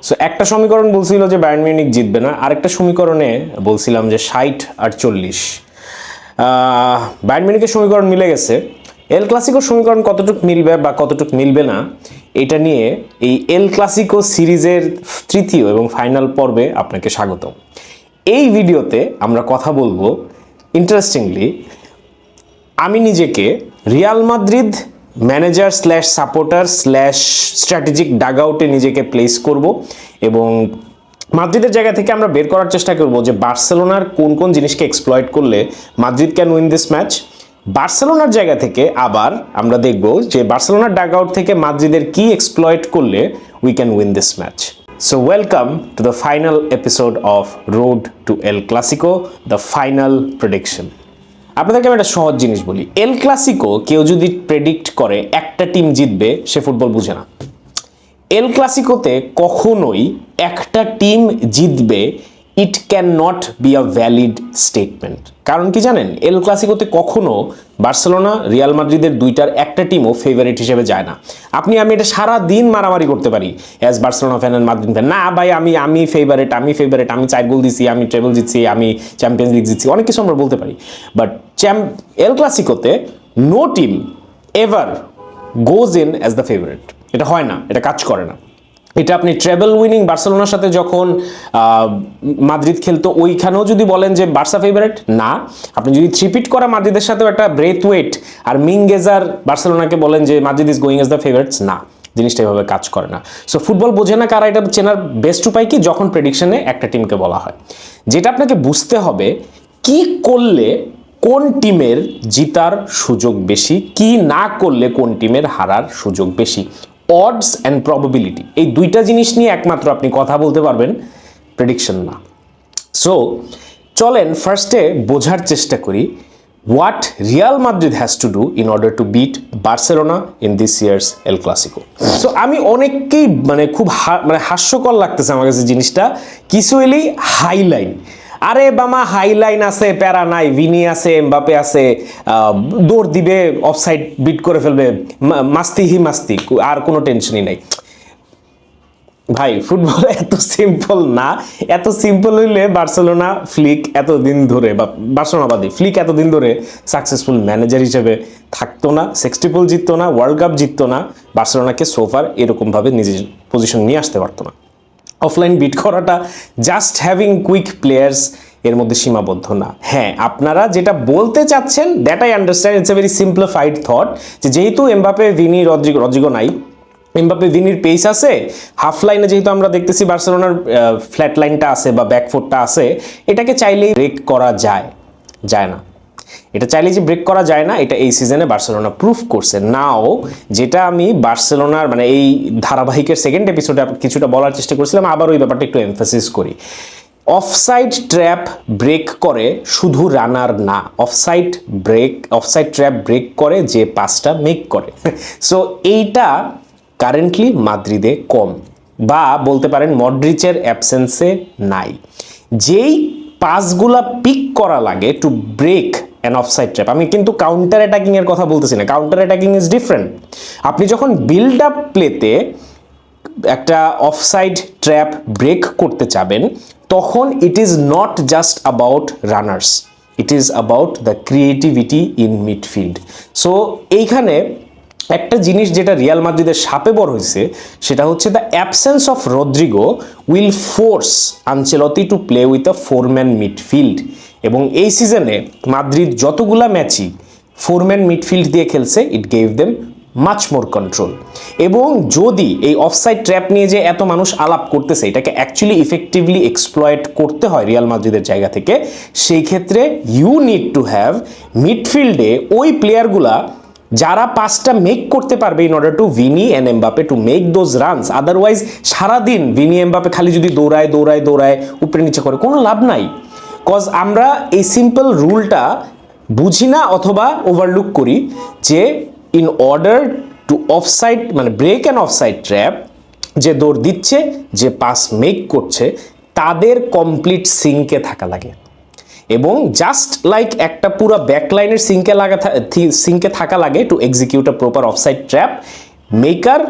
So একটা সমীকরণ বলছিল যে বায়ার্ন মিউনিখ জিতবে না, আরেকটা সমীকরণে বলছিলাম যে 60 আর 40। বায়ার্ন মিউনিখের সমীকরণ মিলে গেছে। এল ক্লাসিকোর সমীকরণ কতটুকু মিলবে বা কতটুকু মিলবে না এটা নিয়ে এই এল ক্লাসিকো সিরিজের তৃতীয় এবং ফাইনাল পর্বে আপনাকে স্বাগত। এই ভিডিওতে আমরা কথা বলবো ইন্টারেস্টিংলি, আমি নিজেকে Real Madrid manager slash supporter slash strategic dug আউটে নিজেকে প্লেস করব এবং মাদ্রিদের জায়গা থেকে আমরা বের করার চেষ্টা করব যে বার্সেলোনার কোন কোন জিনিসকে এক্সপ্লয়েট করলে Madrid can win this match. বার্সেলোনার জায়গা থেকে আবার আমরা দেখব যে বার্সেলোনার ডাগ আউট থেকে মাদ্রিদের কি এক্সপ্লয়েট করলে we can win this match. So welcome to the final episode of Road to El-Clasico, the final prediction. আপনাদেরকে আমি একটা সহজ জিনিস বলি, এল ক্লাসিকো কেউ যদি প্রেডিক্ট করে একটা টিম জিতবে, সে ফুটবল বুঝে না। এল ক্লাসিকোতে কখনোই একটা টিম জিতবে it can not be a valid statement. কারণ কি জানেন, এল ক্লাসিকোতে কখনো বার্সেলোনা রিয়াল মাদ্রিদের দুইটার একটা টিমও ফেভারিট হিসেবে যায় না। আমি এটা সারা দিন মারামারি করতে পারি as Barcelona fan and Madrid fan, না ভাই আমি ফেভারিট, আমি 4 গোল দিচ্ছি, আমি ট্রেবল জিতছি, আমি চ্যাম্পিয়ন্স লিগ জিতছি, অনেক কিছু আমরা বলতে পারি। বাট এল ক্লাসিকোতে no team ever goes in as the favourite. এটা হয় না, এটা কাজ করে না। এটা আপনি ট্রেবল উইনিং বার্সেলোনার সাথে যখন মাদ্রিদ খেলতো, ওইখানেও যদি বলেন যে বার্সা ফেভারিট, না। আপনি যদি থ্রিপিট করা মাদ্রিদের সাথেও একটা ব্রেথওয়েট আর মিংগেজার বার্সেলোনাকে বলেন যে Madrid is going as the favourites, না, জিনিসটা এভাবে কাজ করে না। সো ফুটবল বোঝে না কারা, এটা চেনার বেস্ট উপায় কি, যখন প্রেডিকশনে একটা টিমকে বলা হয়। যেটা আপনাকে বুঝতে হবে, কি করলে কোন টিমের জিতার সুযোগ বেশি, কি না করলে কোন টিমের হারার সুযোগ বেশি। অডস অ্যান্ড প্রবাবিলিটি, এই দুইটা জিনিস নিয়ে একমাত্র আপনি কথা বলতে পারবেন, প্রেডিকশন না। সো চলেন ফার্স্টে বোঝার চেষ্টা করি what Real Madrid has to do in order to beat Barcelona in this year's El Clasico. So আমি অনেককেই খুব হাস্যকর লাগতেছে আমার কাছে জিনিসটা, কিছু এলেই হাইলাইন। আরে বামা, হাইলাইন আছে, প্যারা নাই, ভিনি আছে, এমবাপে আছে, দৌড় দিবে, অফসাইড বিট করে ফেলবে, মাস্তি, আর কোনো টেনশনই নাই। ভাই ফুটবল এত সিম্পল না। এত সিম্পল হইলে বার্সেলোনা ফ্লিক এতদিন ধরে, বা বার্সেলোনাবাদী ফ্লিক এতদিন ধরে সাকসেসফুল ম্যানেজার হিসেবে থাকতো না, 60 জিততো না, ওয়ার্ল্ড কাপ জিততো না, বার্সেলোনাকে সোফার এরকমভাবে নিজের পজিশন নিয়ে আসতে পারতো না। অফলাইন বিট করাটা জাস্ট হ্যাভিং কুইক প্লেয়ার্স এর মধ্যে সীমাবদ্ধ না। হ্যাঁ, আপনারা যেটা বলতে চাচ্ছেন that I understand, it's a very simplified thought, যে যেহেতু এমবাপে, ভিনি, রদ্রিগো নাই, এমবাপে ভিনির পেস আছে, হাফ লাইনে যেহেতু আমরা দেখতেছি বার্সেলোনার ফ্ল্যাট লাইনটা আছে বা ব্যাকফুটটা আছে, এটাকে চাইলেই ব্রেক করা যায় না। এটা চাইলে যে ব্রেক করা যায় না, এটা এই সিজনে বার্সেলোনা প্রুফ করছে। নাও যেটা আমি বার্সেলোনার এই ধারাবাহিকের সেকেন্ড এপিসোডে কিছুটা বলার চেষ্টা করছিলাম, আবার ওই ব্যাপারটা একটু এমফাসিস করি। অফসাইড ট্র্যাপ ব্রেক করে শুধু রানার না, অফসাইড ট্র্যাপ ব্রেক করে যে পাসটা মেক করে। সো এইটা কারেন্টলি মাদ্রিদে কম, বা বলতে পারেন মডরিচের অ্যাবসেন্সে নাই। যেই পাসগুলা পিক করা লাগে to break an offside trap, আমি কিন্তু কাউন্টার অ্যাটাকিং এর কথা বলতেছি না, কাউন্টার অ্যাটাকিং ইজ ডিফারেন্ট। আপনি যখন বিল্ড আপ প্লেতে একটা অফসাইড ট্র্যাপ ব্রেক করতে চাবেন, তখন it is not just about runners, it is about the creativity in midfield. So এইখানে একটা জিনিস যেটা রিয়াল মাদ্রিদের শাপে বড় হয়েছে, সেটা হচ্ছে the absence of Rodrigo will force Ancelotti to play with a 4-ম্যান মিডফিল্ড। এবং এই সিজনে মাদ্রিদ যতগুলা ম্যাচই 4-ম্যান মিডফিল্ড দিয়ে খেলছে, ইট gave them much more control. এবং যদি এই অফসাইড ট্র্যাপ নিয়ে যে এত মানুষ আলাপ করতেছে, এটাকে অ্যাকচুয়ালি ইফেক্টিভলি এক্সপ্লয়েট করতে হয় রিয়াল মাদ্রিদের জায়গা থেকে, সেই ক্ষেত্রে ইউ নিড টু হ্যাভ মিডফিল্ডে ওই প্লেয়ারগুলা যারা পাসটা মেক করতে পারবে in order to Vini and Mbappe to make those runs. Otherwise সারাদিন ভিনি এমবাপে খালি যদি দৌড়ায় উপরে নিচে করে, কোনো লাভ নাই। কজ আমরা এই সিম্পল রুলটা বুঝি না অথবা ওভারলুক করি, যে in order to offside break and offside trap, যে দৌড় দিচ্ছে, যে পাস মেক করছে, তাদের কমপ্লিট সিঙ্কে থাকা লাগে। এবং জাস্ট লাইক একটা পুরো ব্যাকলাইনের সিঙ্কে থাকা লাগে to execute a proper offside trap, maker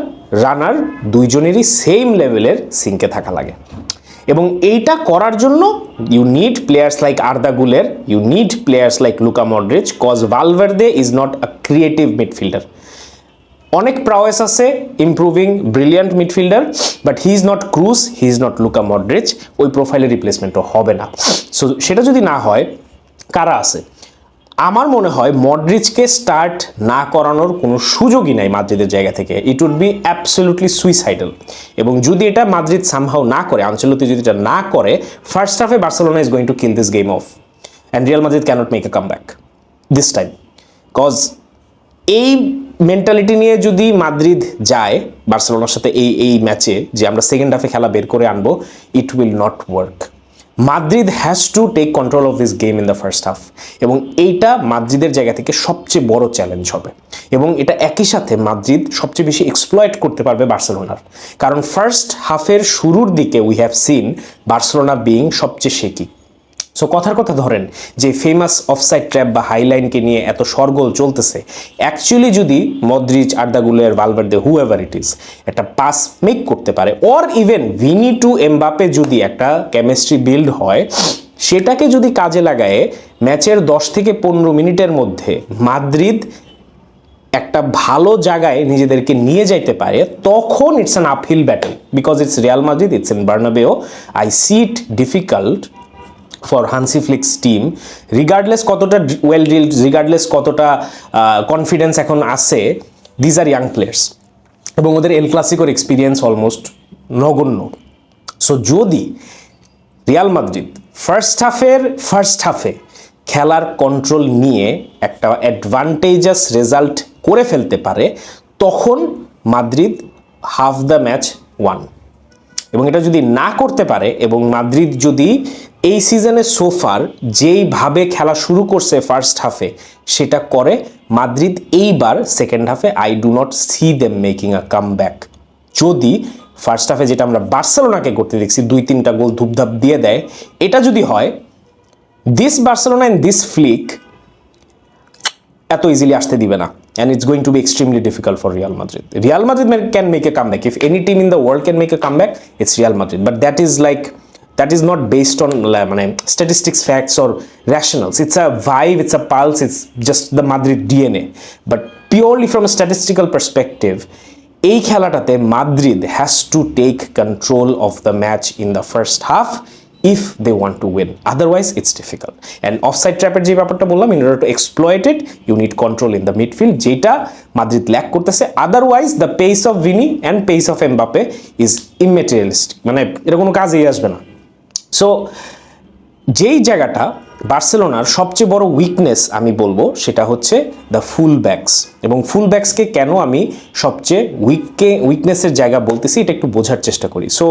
runner দুইজনেরই সেম লেভেলের সিঙ্কে থাকা লাগে এবং এইটা করার জন্য you need players like Arda Guler, you need players like Luka Modric, cause Valverde is not a creative midfielder. অনেক প্রাওয়েস আছে, improving brilliant midfielder, but he is not Kroos, he is not Luka Modric, ওই প্রোফাইলের রিপ্লেসমেন্টও হবে না। So সেটা যদি না হয়, কারা আছে? আমার মনে হয় মডরিচকে স্টার্ট না করানোর কোনো সুযোগই নাই মাদ্রিদের জায়গা থেকে। It would be absolutely suicidal. এবং যদি এটা মাদ্রিদ সামহাও না করে, আনচেলত্তি যদি এটা না করে, ফার্স্ট হাফে Barcelona is going to kill this game of and Real Madrid cannot make a come back this time. Cause এই মেন্টালিটি নিয়ে যদি মাদ্রিদ যায় বার্সেলোনার সাথে এই ম্যাচে, যে আমরা সেকেন্ড হাফে খেলা বের করে আনবো, it will not work. Madrid has to take control of this game in the first half, এবং এইটা মাদ্রিদের জায়গা থেকে সবচেয়ে বড় চ্যালেঞ্জ হবে। এবং এটা একই সাথে মাদ্রিদ সবচেয়ে বেশি এক্সপ্লয়েট করতে পারবে বার্সেলোনার, কারণ ফার্স্ট হাফের শুরুর দিকে we have scene Barcelona being সবচেয়ে শেকি। সো কথার কথা ধরেন যে ফেমাস অফসাইড ট্র্যাপ বা হাইলাইনকে নিয়ে এত সরগোল চলতেছে, অ্যাকচুয়ালি যদি Modric, Arda Guler, Valverde, however it is একটা পাস মেক করতে পারে, or even Vini to Mbappe যদি একটা কেমিস্ট্রি বিল্ড হয়, সেটাকে যদি কাজে লাগায় ম্যাচের 10 থেকে 15 মিনিটের মধ্যে মাদ্রিদ একটা ভালো জায়গায় নিজেদেরকে নিয়ে যাইতে পারে, তখন it's an uphill battle, because it's Real Madrid, it's in Bernabeu. I see it difficult for Hansi Flick's team, regardless কতটা ওয়েল ড্রিলড, রিগার্ডলেস কতটা কনফিডেন্স এখন আছে, দিজ আর ইয়াং প্লেয়ার্স, এবং ওদের এল ক্লাসিকোর এক্সপিরিয়েন্স অলমোস্ট নগণ্য। So যদি Real Madrid first হাফে খেলার কন্ট্রোল নিয়ে একটা অ্যাডভান্টেজাস রেজাল্ট করে ফেলতে পারে, তখন Madrid half the match one. এবং এটা যদি না করতে পারে, এবং মাদ্রিদ যদি এই সিজনে সোফার যেইভাবে খেলা শুরু করছে ফার্স্ট হাফে সেটা করে, মাদ্রিদ এইবার সেকেন্ড হাফে I do not see them making a come back. যদি ফার্স্ট হাফে যেটা আমরা বার্সেলোনাকে করতে দেখছি, 2-3টা গোল ধুপধাপ দিয়ে দেয়, এটা যদি হয়, this Barcelona and this Flick এত ইজিলি আসতে দিবে না, and it's going to be extremely difficult for Real Madrid. Real Madrid can make a comeback. If any team in the world can make a comeback, it's Real Madrid. But that is not based on statistics, facts or rationals. It's a vibe, it's a pulse, it's just the Madrid DNA. But purely from a statistical perspective, এই খেলাটাতে Madrid has to take control of the match in the first half if they want to win. Otherwise, it's difficult. And offside trap যে ব্যাপারটা বললাম, in order to exploit it, you need control in the midfield, যেটা Madrid lack করতেছে। Otherwise, the pace of Vini and pace of Mbappe is immaterialistic. মানে এটা কোনো কাজেই আসবে না। সো যেই জায়গাটা বার্সেলোনার সবচেয়ে বড় উইকনেস আমি বলবো, সেটা হচ্ছে দ্য ফুল ব্যাকস। এবং ফুল ব্যাকসকে কেন আমি সবচেয়ে উইকনেসের জায়গা বলতেছি, এটা একটু বোঝার চেষ্টা করি। সো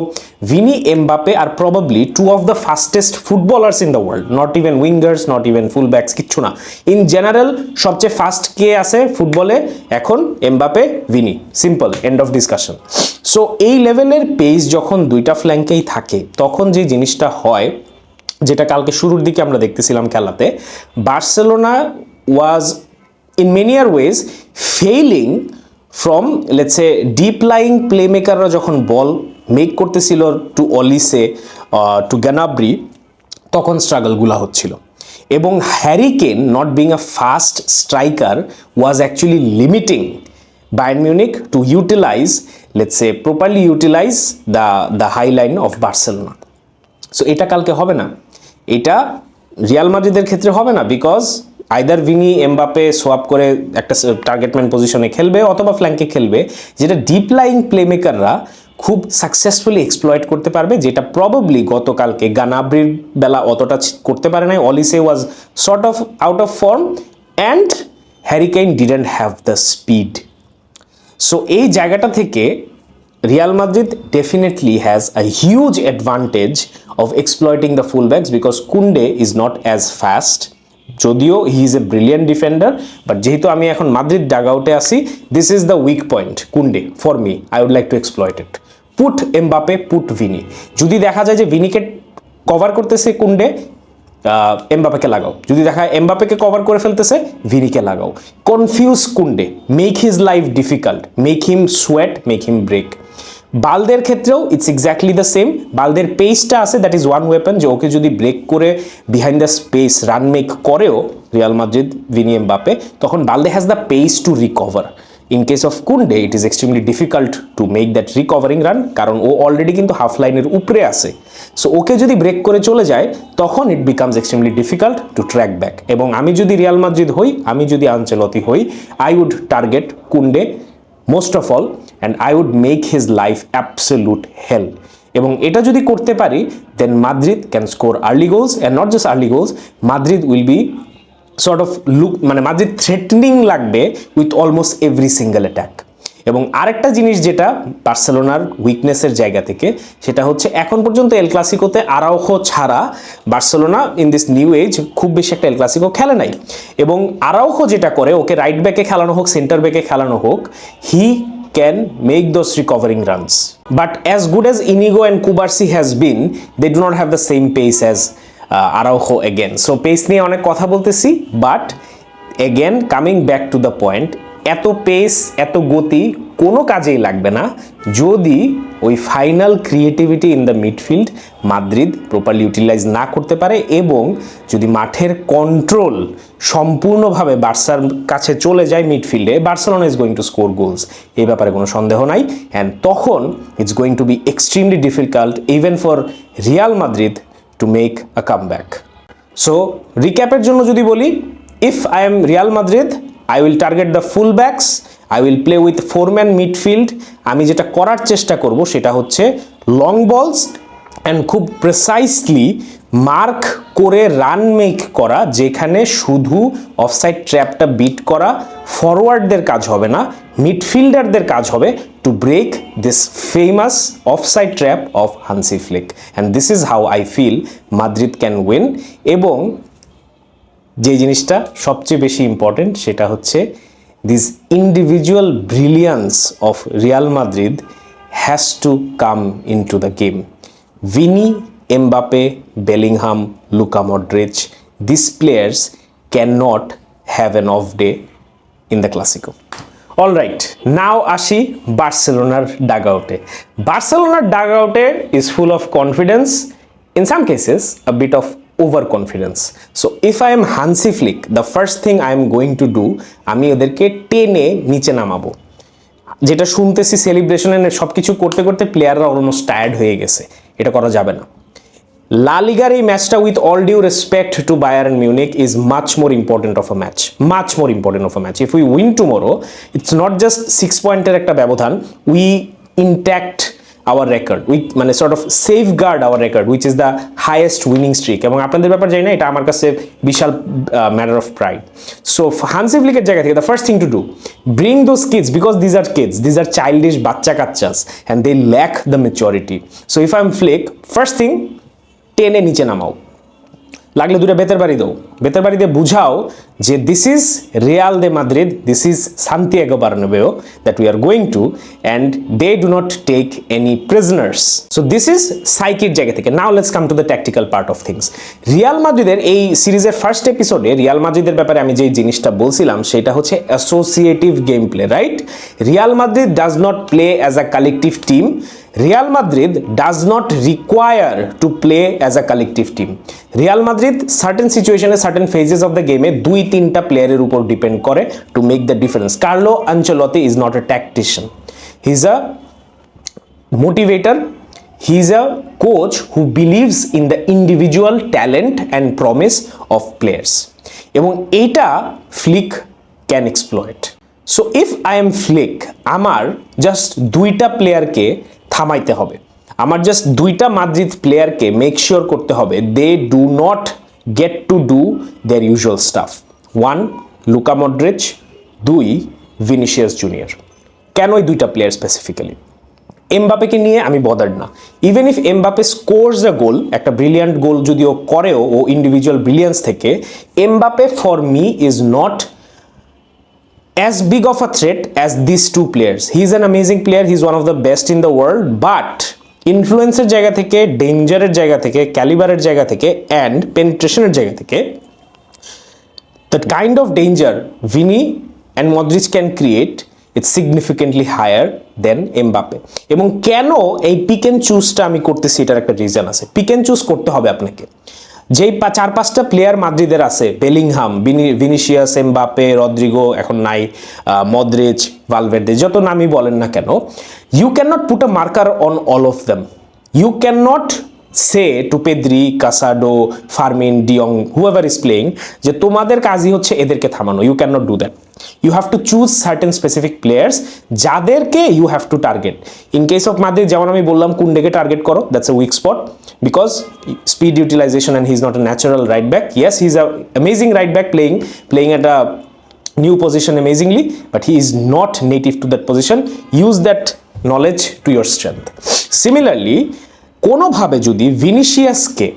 ভিনি, এমবাপে আর probably two of the fastest footballers in the world, not even wingers, not even full backs, কিচ্ছু না, ইন জেনারেল সবচেয়ে ফাস্ট কে আছে ফুটবলে এখন? Mbappe, Vini, simple, end of discussion. So এই লেভেলের পেস যখন দুইটা ফ্ল্যাঙ্কেই থাকে, তখন যে জিনিসটা হয়, যেটা কালকে শুরুর দিকে আমরা দেখতেছিলাম খেলাতে, বার্সেলোনা ওয়াজ ইন মেনি আর ways failing from let's say deep lying প্লেমেকাররা যখন বল মেক করতেছিল টু অলিসে, টু গ্যানাব্রি, তখন স্ট্রাগলগুলো হচ্ছিল। এবং Harry Kane, not being a fast striker, was actually limiting Bayern Munich to utilize, let's say properly utilize the high line of Barcelona. So এটা কালকে হবে না, এটা রিয়াল মাদ্রিদের ক্ষেত্রে হবে না, because either Vini Mbappe swap করে একটা টার্গেটম্যান পজিশনে খেলবে, অথবা ফ্ল্যাঙ্কে খেলবে, যেটা ডিপ লাইং প্লেমেকাররা খুব সাকসেসফুলি এক্সপ্লয়েট করতে পারবে, যেটা প্রবাবলি গতকালকে গানাব্রির বেলা অতটা করতে পারে নাই। অলিসে ওয়াজ sort of out of form and Harry Kane didn't have the speed. So এই জায়গাটা থেকে Real Madrid definitely has a huge advantage of exploiting the fullbacks, because Kunde is not as fast. যদিও he is a brilliant defender, but যেহেতু আমি এখন Madrid ডাগআউটে আছি, this is the weak point Kunde for me. I would like to exploit it. Put Mbappe, put Vini. যদি দেখা যায় যে ভিনিকে cover করতেছে কুন্ডে, এমবাপেকে লাগাও, যদি দেখা এমবাপেকে কভার করে ফেলতেছে ভিনিকে লাগাও। Confuse Kounde, make his life difficult, make him sweat, make him break. বালদের ক্ষেত্রেও ইটস এক্স্যাক্টলি দ্য সেম। বালদের পেসটা আছে, দ্যাট ইজ ওয়ান ওয়েপন, যে ওকে যদি ব্রেক করে behind the space run make করেও রিয়াল মাদ্রিদ ভিনি এমবাপে, তখন বালদে has the pace to recover. In case of কুন্ডে it is extremely difficult to make that recovering run, কারণ ও already কিন্তু half লাইনের উপরে আছে। সো ওকে যদি break করে চলে যায় তখন it becomes extremely difficult to track back. এবং আমি যদি রিয়াল মাদ্রিদ হই, আমি যদি আনচেলতি হই, I would target Kounde most of all, and I would make his life absolute hell. এবং এটা যদি করতে পারি, then Madrid can score early goals, and not just early goals, Madrid will be sort of look, মানে Madrid threatening লাগবে with almost every single attack. এবং আরেকটা জিনিস যেটা বার্সেলোনার উইকনেসের জায়গা থেকে, সেটা হচ্ছে এখন পর্যন্ত এল ক্লাসিকোতে আরাউখো ছাড়া Barcelona in this new age খুব বেশি একটা এল ক্লাসিকো খেলে নাই। এবং আরাউখো যেটা করে, ওকে রাইট ব্যাকে খেলানো হোক, সেন্টার ব্যাকে খেলানো হোক, হি can make those recovering runs. But as good as Inigo and Kubarsi has been, they do not have the same pace as Araujo again. So pace নিয়ে অনেক কথা বলতেছি, but again coming back to the point, এত pace এত গতি কোনো কাজেই লাগবে না যদি ওই final creativity in the midfield Madrid properly utilise না করতে পারে, এবং যদি মাঠের কন্ট্রোল সম্পূর্ণভাবে বার্সার কাছে চলে যায় মিডফিল্ডে, Barcelona is going to score goals, এই ব্যাপারে কোনো সন্দেহ নাই। অ্যান্ড তখন it's going to be extremely difficult even for Real Madrid to make a comeback. So রিক্যাপের জন্য যদি বলি, if I am Real Madrid, I will target the fullbacks, I will play with 4-man midfield। আমি যেটা করার চেষ্টা করব সেটা হচ্ছে লং বলস অ্যান্ড খুব প্রিসাইসলি মার্ক করে রান মেক করা, যেখানে শুধু অফসাইড ট্র্যাপটা বিট করা ফরওয়ার্ডদের কাজ হবে না, মিডফিল্ডারদের কাজ হবে to break this famous offside trap of Hansi Flick. And this is how I feel Madrid can win. এবং যে জিনিসটা সবচেয়ে বেশি ইম্পর্টেন্ট সেটা হচ্ছে this individual brilliance of Real Madrid has to come in to the game. Vini, Mbappe, Bellingham, Luka Modric, this players can not have an off day in the Classico. All right, now আসি বার্সেলোনার dug আউটে। বার্সেলোনার dug আউটে is full of confidence, in some cases a bit of overconfidence. So if I am Hansi Flick, the first thing I am going to do, আমি ওদেরকে টেনে নিচে নামাবো। যেটা শুনতেছি সেলিব্রেশনে সব কিছু করতে করতে প্লেয়াররা অলমোস্ট টায়ার্ড হয়ে গেছে, এটা করা যাবে না। লা লিগার এই ম্যাচটা with all due respect to Bayern Munich is much more important of a match, much more important of a match. If we win tomorrow, it's not just 6 পয়েন্টের একটা ব্যবধান, we intact our record, we মানে sort of safeguard our record which is the highest winning streak। এবং আপনাদের ব্যাপার জানি না, এটা আমার কাছে বিশাল matter of pride. So Hansi ফ্লিকের জায়গা থেকে the first thing to do, bring those kids, because these are childish বাচ্চা কাচ্চাস and they lack the maturity। so if I'm Flick, first thing টেনে নিচে নামাও, লাগলে দুটো বেতের বাড়ি দাও, বেতের বাড়ি দিয়ে বুঝাও যে this is Real de Madrid, this is Santiago Bernabeu that we are going to, and they do not take any prisoners. So this is সাইকির জায়গা থেকে। Now let's come to the tactical part of things. Real মাদ্রিদের এই সিরিজের first এপিসোডে Real মাদ্রিদের ব্যাপারে আমি যে জিনিসটা বলছিলাম সেটা হচ্ছে associative game play, right? Real Madrid does not play as a collective team. Real Madrid does not require to play as a collective team. Real Madrid certain situation, certain phases of the game, 2-3টা প্লেয়ারের উপর depend করে to make the difference. Carlo Ancelotti is not a tactician. He's a motivator. He's a coach who believes in the individual talent and promise of players. এবং এটা Flick can exploit. So if I am Flick, আমার just 2টা প্লেয়ারকে থামাইতে হবে, আমার just 2টা Madrid প্লেয়ারকে make sure করতে হবে they do not get to do their usual stuff. 1 Luka Modric, 2 Vinicius Junior. কেন এই 2টা প্লেয়ার স্পেসিফিক্যালি? এমবাপেকে নিয়ে আমি বদার্ড না। ইভেন ইফ এমবাপে স্কোরস আ গোল, একটা ব্রিলিয়ান্ট গোল যদিও করেও ও ইন্ডিভিজুয়াল ব্রিলিয়ান্স থেকে, Mbappe for me is not as big of a threat as these 2 players. He is an amazing player, he is one of the best in the world, but ইনফ্লুয়েন্সের জায়গা থেকে, ডেঞ্জারের জায়গা থেকে, ক্যালিবারের জায়গা থেকে and পেনিট্রেশনের জায়গা থেকে the kind of danger Vini and Modric can create it's significantly higher than Mbappe এবং কেন এই পিক এন্ড চুজটা আমি করতেছি এটার একটা রিজন আছে। পিক এন্ড চুজ করতে হবে আপনাকে। যেই 4-5টা প্লেয়ার মাদ্রিদের আছে, বেলিংহাম, ভিনিসিয়াস, এমবাপে, রদ্রিগো এখন নাই, মদ্রিচ, ভালভের্দে, যত নামই বলেন না কেন, you can not put a marker on all of them. You can not say to Pedri, Casado, Fermin, de Jong, however is playing যে তোমাদের কাজই হচ্ছে এদেরকে থামানো। You can not do that. You have to choose certain specific players যাদেরকে you have to target. In case of Madrid যেমন আমি বললাম কুন্ডেকে টার্গেট করো, that's a weak spot because speed utilization and he is not a natural right back. Yes, he is a amazing right back playing at a new position amazingly, but he is not native to that position. Use that knowledge to your strength. Similarly, কোনোভাবে যদি ভিনিসিয়াসকে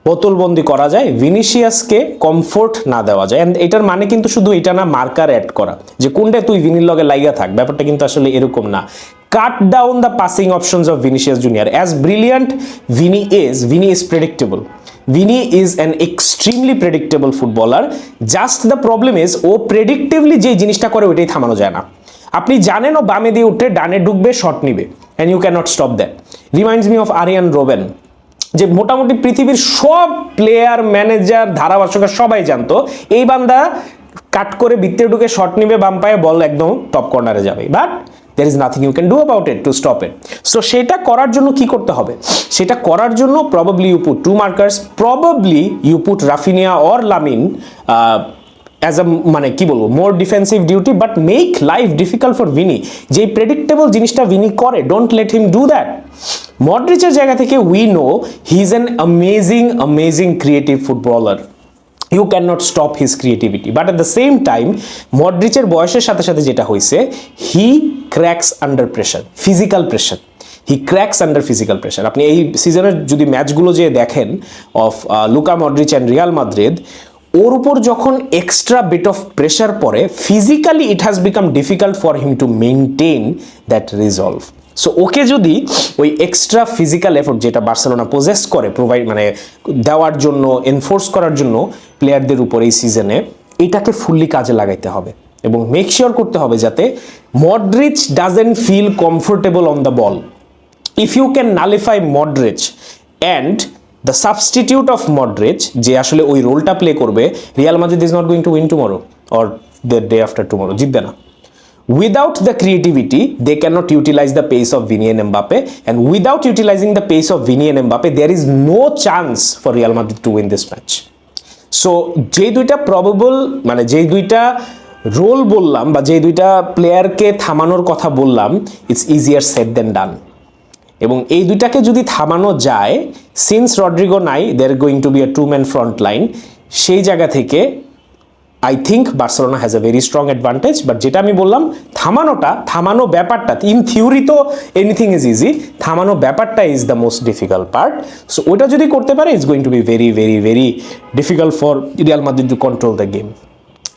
বোতলবন্দি করা যায়, ভিনিসিয়াসকে comfort না দেওয়া যায়, and এটার মানে কিন্তু শুধু এটা না মার্কার অ্যাড করা যে কোনটা তুই ভিনির লগে লাইগা থাক, ব্যাপারটা কিন্তু আসলে এরকম না। Cut down the passing options of Vinicius junior. As brilliant Vini is predictable. Vini is an extremely predictable footballer. Just the problem is ও predictively যে জিনিসটা করে ওইটাই থামানো যায় না। আপনি জানেন ও বামে দিয়ে উঠে ডানে ঢুকবে, শট নিবে, and you cannot stop that. Reminds me of Arjen Robben, যে মোটামুটি পৃথিবীর সব প্লেয়ার, ম্যানেজার, ধারাভাষ্যকার সবাই জানতো এই বান্দা কাট করে ভিতরে ঢুকে শট নিবে, বাম পায়ে বল একদম টপ কর্নারে যাবে, but there is nothing you can do about it to stop it. So সেটা করার জন্য কি করতে হবে? সেটা করার জন্য probably you put two markers, probably you put Rafinha or Lamine as a মানে কি বলবো more defensive duty, but make life difficult for Vini. যে predictable জিনিসটা Vini করে, don't let him do that. মডরিচের জায়গা থেকে we know he is an amazing creative footballer. You cannot stop his creativity, but at the same time মডরিচের বয়সের সাথে সাথে যেটা হয়েছে, he cracks under pressure, physical pressure. He cracks under physical pressure. আপনি এই সিজনের যদি ম্যাচগুলো যে দেখেন of Luka Modric and Real Madrid, ওর উপর যখন এক্সট্রা বিট অফ প্রেশার পড়ে, physically it has become difficult for him to maintain that resolve. So okay যদি ওই এক্সট্রা ফিজিক্যাল এফোর্ট যেটা বার্সেলোনা পজেস করে প্রোভাইড মানে দেওয়ার জন্য, এনফোর্স করার জন্য প্লেয়ারদের উপর এই সিজনে, এটাকে ফুললি কাজে লাগাইতে হবে এবং মেক শিওর করতে হবে যাতে Modric doesn't feel comfortable on the ball. If you can nullify Modric and the substitute of Modric যে আসলে ওই রোলটা প্লে করবে, Real Madrid is not going to win tomorrow or the day after tomorrow, জিতবে না। Without the creativity, they cannot utilize the pace of Vini and Mbappe, and without utilizing the pace of Vini and Mbappe, there is no chance for Real Madrid to win this match. So, যে দুইটা probable মানে যে দুইটা role বললাম বা যে দুইটা প্লেয়ারকে থামানোর কথা বললাম, it's easier said than done. এবং এই দুইটাকে যদি থামানো যায়, সিন্স রড্রিগো নাই, there going to be a two man front line, সেই জায়গা থেকে I think Barcelona has a very strong advantage, but যেটা আমি বললাম থামানো ব্যাপারটা, ইন থিওরি তো এনিথিং ইজ ইজি, থামানো ব্যাপারটা is the most difficult part. So ওটা যদি করতে পারে, it's going to be very difficult for Real Madrid to control the game.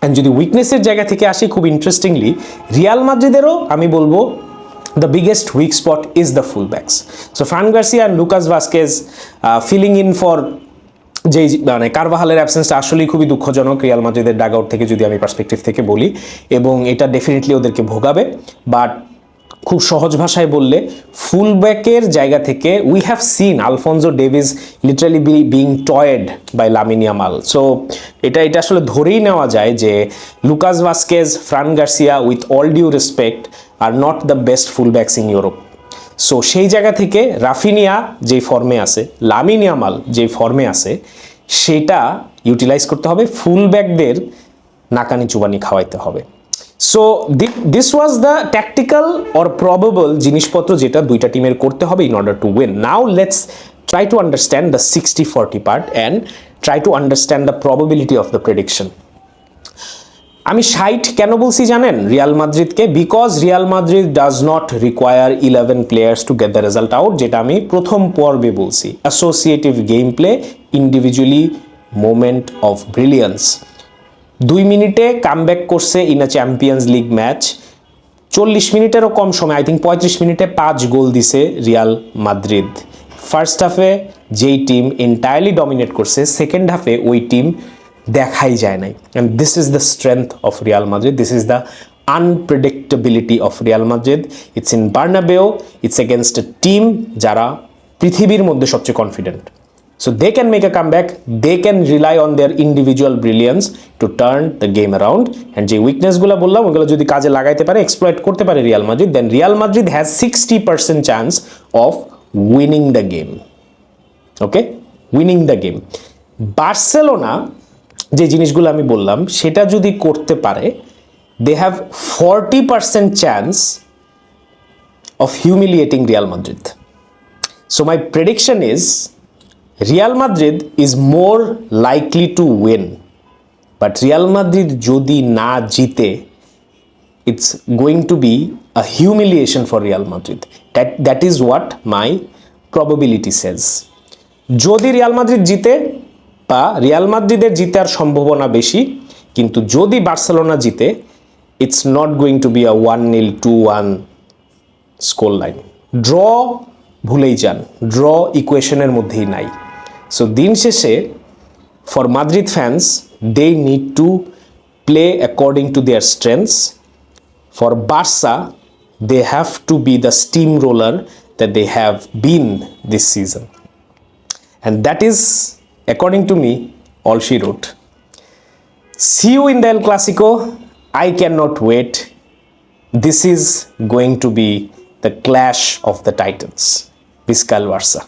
And যদি উইকনেসের জায়গা থেকে আসি, খুব ইন্টারেস্টিংলি রিয়াল মাদ্রিদেরও আমি বলবো the biggest weak spot is the fullbacks. So Fran Garcia and Lucas Vazquez filling in for যে মানে কারভাহালের অ্যাবসেন্সটা আসলেই খুবই দুঃখজনক রিয়াল মাদ্রিদের ডাগ আউট থেকে যদি আমি পার্সপেক্টিভ থেকে বলি, এবং এটা ডেফিনেটলি ওদেরকে ভোগাবে। বাট খুব সহজ ভাষায় বললে, ফুলব্যাকের জায়গা থেকে we have seen Alphonso Davies literally being toyed by Lamine Yamal. So এটা আসলে ধরেই নেওয়া যায় যে Lucas Vazquez, Fran Garcia, with all due respect, are not the best fullbacks in Europe. So সেই জায়গা থেকে রাফিনিয়া যেই ফর্মে আছে, লামিন ইয়ামাল যেই ফর্মে আছে, সেটা ইউটিলাইজ করতে হবে, ফুলব্যাকদের নাকানি চুবানি খাওয়াইতে হবে। So this was the tactical or probable জিনিসপত্র যেটা দুইটা টিমের করতে হবে in order to win. Now let's try to understand the 60-40 part and try to understand the probability of the prediction. আমি 60 কেন বলছি জানেন রিয়াল মাদ্রিদকে? Because Real Madrid does not require 11 players to get the result out, যেটা আমি প্রথম পর্বে বলছি। Associative game play, individually moment of brilliance. 2 মিনিটে কামব্যাক করছে in a champions league match, 40 মিনিটেরও কম সময়, আই থিঙ্ক 35 মিনিটে 5 গোল দিছে রিয়াল মাদ্রিদ। ফার্স্ট হাফে যেই টিম এন্টায়ারলি ডমিনেট করছে, সেকেন্ড হাফে ওই টিম দেখাই যায় নাই। And this is the strength of Real Madrid, this is the unpredictability of Real Madrid. It's in Bernabeu, it's against a team যারা পৃথিবীর মধ্যে সবচেয়ে confident. So they can make a comeback, they can rely on their individual brilliance to turn the game around, and যে উইকনেসগুলো বললাম ওগুলো যদি কাজে লাগাইতে পারে, এক্সপ্লয়েট করতে পারে Real Madrid, then Real Madrid has 60% chance of winning the game. Okay, winning the game. Barcelona যে জিনিসগুলো আমি বললাম সেটা যদি করতে পারে, they have 40% chance of humiliating Real Madrid. So my prediction is Real Madrid is more likely to win, but Real Madrid যদি না জিতে, it's going to be a humiliation for Real Madrid. That is what my probability says. যদি Real Madrid জিতে বা Real মাদ্রিদের জিতার সম্ভাবনা বেশি, কিন্তু যদি বার্সেলোনা জিতে, it's not going to be a 1-0 2-1 score line. Draw ভুলেই যান, ড্র ইকুয়েশনের মধ্যেই নাই। সো দিন শেষে for Madrid fans, they need to play according to their strengths. For Barca, they have to be the steam roller that they have been this season. And that is, according to me, all she wrote. See you in the El-Clasico. I cannot wait. This is going to be the clash of the titans. Visca el Barça.